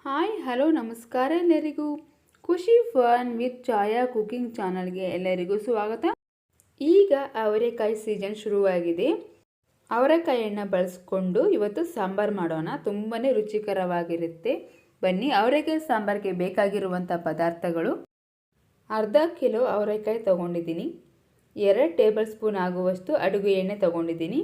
Hi hello ನಮಸ್ಕಾರ ಎಲ್ಲರಿಗೂ. ಖುಷಿ ಫನ್ ವಿತ್ ಛಾಯಾ ಕುಕಿಂಗ್ ಚಾನಲ್ಗೆ ಎಲ್ಲರಿಗೂ ಸ್ವಾಗತ. ಈಗ ಅವರೆಕಾಯಿ ಸೀಸನ್ ಶುರುವಾಗಿದೆ. ಅವರೆಕಾಯಿಯನ್ನು ಬಳಸ್ಕೊಂಡು ಇವತ್ತು ಸಾಂಬಾರು ಮಾಡೋಣ. ತುಂಬಾ ರುಚಿಕರವಾಗಿರುತ್ತೆ. ಬನ್ನಿ, ಅವರೆಕಾಯಿ ಸಾಂಬಾರಿಗೆ ಬೇಕಾಗಿರುವಂಥ ಪದಾರ್ಥಗಳು: ಅರ್ಧ ಕಿಲೋ ಅವರೆಕಾಯಿ ತೊಗೊಂಡಿದ್ದೀನಿ, 2 ಟೇಬಲ್ ಸ್ಪೂನ್ ಆಗುವಷ್ಟು ಅಡುಗೆ ಎಣ್ಣೆ ತೊಗೊಂಡಿದ್ದೀನಿ,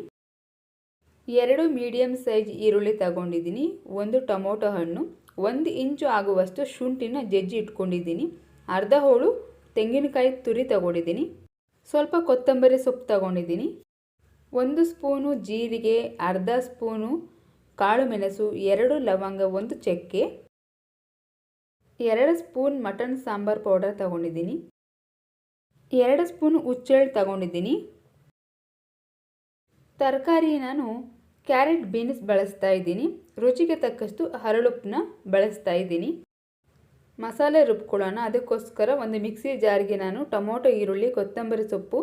2 ಮೀಡಿಯಮ್ ಸೈಜ್ ಈರುಳ್ಳಿ ತಗೊಂಡಿದ್ದೀನಿ, 1 ಟೊಮೊಟೊ ಹಣ್ಣು, 1 ಇಂಚು ಆಗುವಷ್ಟು ಶುಂಠಿನ ಜಜ್ಜಿ ಇಟ್ಕೊಂಡಿದ್ದೀನಿ, ಅರ್ಧ ಹೋಳು ತೆಂಗಿನಕಾಯಿ ತುರಿ ತಗೊಂಡಿದ್ದೀನಿ, ಸ್ವಲ್ಪ ಕೊತ್ತಂಬರಿ ಸೊಪ್ಪು ತಗೊಂಡಿದ್ದೀನಿ, 1 ಸ್ಪೂನು ಜೀರಿಗೆ, ಅರ್ಧ ಸ್ಪೂನು ಕಾಳು ಮೆಣಸು, 2 ಲವಂಗ, 1 ಚಕ್ಕೆ, 2 ಸ್ಪೂನ್ ಮಟನ್ ಸಾಂಬಾರ್ ಪೌಡರ್ ತಗೊಂಡಿದ್ದೀನಿ, 2 ಸ್ಪೂನ್ ಹುಚ್ಚೆಳ್ಳು ತಗೊಂಡಿದ್ದೀನಿ. ತರಕಾರಿ ನಾನು ಕ್ಯಾರೆಟ್ ಬೀನ್ಸ್ ಬಳಸ್ತಾ ಇದ್ದೀನಿ. ರುಚಿಗೆ ತಕ್ಕಷ್ಟು ಹರಳುಪ್ಪನ್ನ ಬಳಸ್ತಾ ಇದ್ದೀನಿ. ಮಸಾಲೆ ರುಬ್ಕೊಳ್ಳೋಣ. ಅದಕ್ಕೋಸ್ಕರ ಒಂದು ಮಿಕ್ಸಿ ಜಾರ್ಗೆ ನಾನು ಟೊಮೊಟೊ, ಈರುಳ್ಳಿ, ಕೊತ್ತಂಬರಿ ಸೊಪ್ಪು,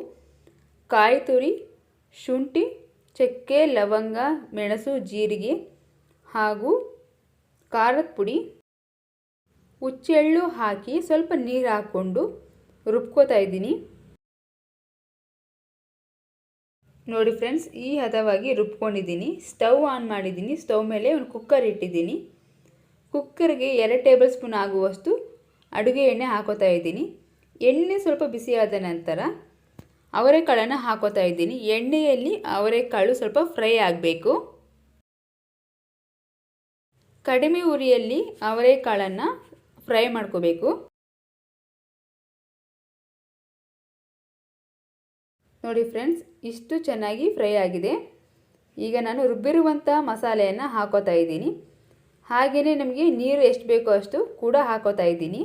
ಕಾಯಿ ತುರಿ, ಶುಂಠಿ, ಚಕ್ಕೆ, ಲವಂಗ, ಮೆಣಸು, ಜೀರಿಗೆ ಹಾಗೂ ಖಾರದ ಪುಡಿ, ಹುಚ್ಚೆಳ್ಳು ಹಾಕಿ ಸ್ವಲ್ಪ ನೀರು ಹಾಕ್ಕೊಂಡು ರುಬ್ಕೋತಾ ಇದ್ದೀನಿ. ನೋಡಿ ಫ್ರೆಂಡ್ಸ್, ಈ ಹದವಾಗಿ ರುಬ್ಕೊಂಡಿದ್ದೀನಿ. ಸ್ಟವ್ ಆನ್ ಮಾಡಿದ್ದೀನಿ. ಸ್ಟವ್ ಮೇಲೆ ಒಂದು ಕುಕ್ಕರ್ ಇಟ್ಟಿದ್ದೀನಿ. ಕುಕ್ಕರ್ಗೆ 2 ಟೇಬಲ್ ಸ್ಪೂನ್ ಆಗುವಷ್ಟು ಅಡುಗೆ ಎಣ್ಣೆ ಹಾಕೋತಾ ಇದ್ದೀನಿ. ಎಣ್ಣೆ ಸ್ವಲ್ಪ ಬಿಸಿಯಾದ ನಂತರ ಅವರೆಕಾಳನ್ನು ಹಾಕೋತಾ ಇದ್ದೀನಿ. ಎಣ್ಣೆಯಲ್ಲಿ ಅವರೆಕಾಳು ಸ್ವಲ್ಪ ಫ್ರೈ ಆಗಬೇಕು. ಕಡಿಮೆ ಉರಿಯಲ್ಲಿ ಅವರೆಕಾಳನ್ನು ಫ್ರೈ ಮಾಡ್ಕೋಬೇಕು. ನೋಡಿ ಫ್ರೆಂಡ್ಸ್, ಇಷ್ಟು ಚೆನ್ನಾಗಿ ಫ್ರೈ ಆಗಿದೆ. ಈಗ ನಾನು ರುಬ್ಬಿರುವಂಥ ಮಸಾಲೆಯನ್ನು ಹಾಕೋತಾ ಇದ್ದೀನಿ. ಹಾಗೆಯೇ ನಮಗೆ ನೀರು ಎಷ್ಟು ಬೇಕೋ ಅಷ್ಟು ಕೂಡ ಹಾಕೋತಾ ಇದ್ದೀನಿ.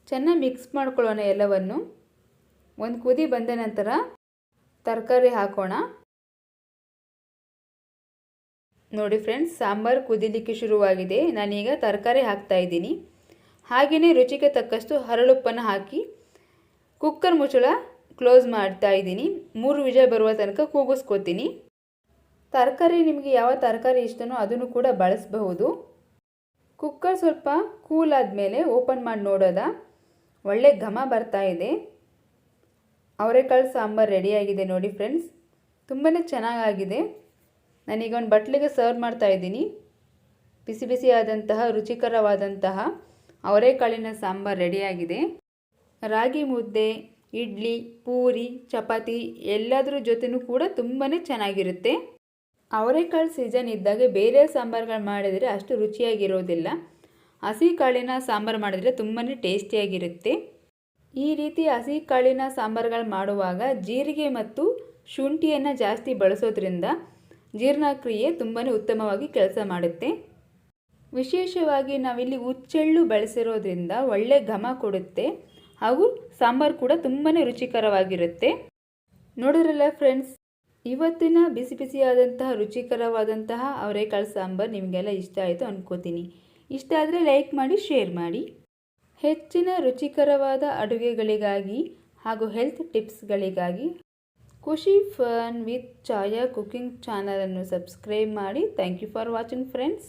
ಚೆನ್ನಾಗಿ ಮಿಕ್ಸ್ ಮಾಡ್ಕೊಳ್ಳೋಣ ಎಲ್ಲವನ್ನು. ಒಂದು ಕುದಿ ಬಂದ ನಂತರ ತರಕಾರಿ ಹಾಕೋಣ. ನೋಡಿ ಫ್ರೆಂಡ್ಸ್, ಸಾಂಬಾರು ಕುದಿಲಿಕ್ಕೆ ಶುರುವಾಗಿದೆ. ನಾನೀಗ ತರಕಾರಿ ಹಾಕ್ತಾ ಇದ್ದೀನಿ. ಹಾಗೆಯೇ ರುಚಿಗೆ ತಕ್ಕಷ್ಟು ಹರಳುಪ್ಪನ್ನು ಹಾಕಿ ಕುಕ್ಕರ್ ಮುಚ್ಚಳ ಕ್ಲೋಸ್ ಮಾಡ್ತಾ ಇದ್ದೀನಿ. 3 ವಿಷಲ್ ಬರುವ ತನಕ ಕೂಗಿಸ್ಕೊತೀನಿ. ತರಕಾರಿ ನಿಮಗೆ ಯಾವ ತರಕಾರಿ ಇಷ್ಟನೋ ಅದನ್ನು ಕೂಡ ಬಳಸಬಹುದು. ಕುಕ್ಕರ್ ಸ್ವಲ್ಪ ಕೂಲ್ ಆದಮೇಲೆ ಓಪನ್ ಮಾಡಿ ನೋಡೋದ. ಒಳ್ಳೆ ಘಮ ಬರ್ತಾ ಇದೆ. ಅವರೆಕಾಳು ಸಾಂಬಾರು ರೆಡಿಯಾಗಿದೆ ನೋಡಿ ಫ್ರೆಂಡ್ಸ್. ತುಂಬಾ ಚೆನ್ನಾಗಾಗಿದೆ. ನಾನೀಗ ಒಂದು ಬಟ್ಲಿಗೆ ಸರ್ವ್ ಮಾಡ್ತಾ ಇದ್ದೀನಿ. ಬಿಸಿ ಬಿಸಿಯಾದಂತಹ ರುಚಿಕರವಾದಂತಹ ಅವರೆಕಾಳಿನ ಸಾಂಬಾರು ರೆಡಿಯಾಗಿದೆ. ರಾಗಿ ಮುದ್ದೆ, ಇಡ್ಲಿ, ಪೂರಿ, ಚಪಾತಿ ಎಲ್ಲದರ ಜೊತೆನೂ ಕೂಡ ತುಂಬಾ ಚೆನ್ನಾಗಿರುತ್ತೆ. ಅವರೆಕಾಳು ಸೀಸನ್ ಇದ್ದಾಗ ಬೇರೆ ಸಾಂಬಾರುಗಳು ಮಾಡಿದರೆ ಅಷ್ಟು ರುಚಿಯಾಗಿರೋದಿಲ್ಲ. ಹಸಿ ಕಾಳಿನ ಸಾಂಬಾರು ಮಾಡಿದರೆ ತುಂಬಾ ಟೇಸ್ಟಿಯಾಗಿರುತ್ತೆ. ಈ ರೀತಿ ಹಸಿ ಕಾಳಿನ ಸಾಂಬಾರುಗಳು ಮಾಡುವಾಗ ಜೀರಿಗೆ ಮತ್ತು ಶುಂಠಿಯನ್ನು ಜಾಸ್ತಿ ಬಳಸೋದ್ರಿಂದ ಜೀರ್ಣಕ್ರಿಯೆ ತುಂಬಾ ಉತ್ತಮವಾಗಿ ಕೆಲಸ ಮಾಡುತ್ತೆ. ವಿಶೇಷವಾಗಿ ನಾವಿಲ್ಲಿ ಹುಚ್ಚೆಳ್ಳು ಬಳಸಿರೋದ್ರಿಂದ ಒಳ್ಳೆ ಘಮ ಕೊಡುತ್ತೆ ಹಾಗೂ ಸಾಂಬಾರು ಕೂಡ ತುಂಬಾ ರುಚಿಕರವಾಗಿರುತ್ತೆ. ನೋಡಿದ್ರಲ್ಲ ಫ್ರೆಂಡ್ಸ್, ಇವತ್ತಿನ ಬಿಸಿ ಬಿಸಿಯಾದಂತಹ ರುಚಿಕರವಾದಂತಹ ಅವರೆಕಾಳು ಸಾಂಬಾರು ನಿಮಗೆಲ್ಲ ಇಷ್ಟ ಆಯಿತು ಅಂದ್ಕೋತೀನಿ. ಇಷ್ಟ ಆದರೆ ಲೈಕ್ ಮಾಡಿ, ಶೇರ್ ಮಾಡಿ. ಹೆಚ್ಚಿನ ರುಚಿಕರವಾದ ಅಡುಗೆಗಳಿಗಾಗಿ ಹಾಗೂ ಹೆಲ್ತ್ ಟಿಪ್ಸ್ಗಳಿಗಾಗಿ ಖುಷಿ ಫನ್ ವಿತ್ ಛಾಯಾ ಕುಕಿಂಗ್ ಚಾನಲನ್ನು ಸಬ್ಸ್ಕ್ರೈಬ್ ಮಾಡಿ. Thank you for watching friends.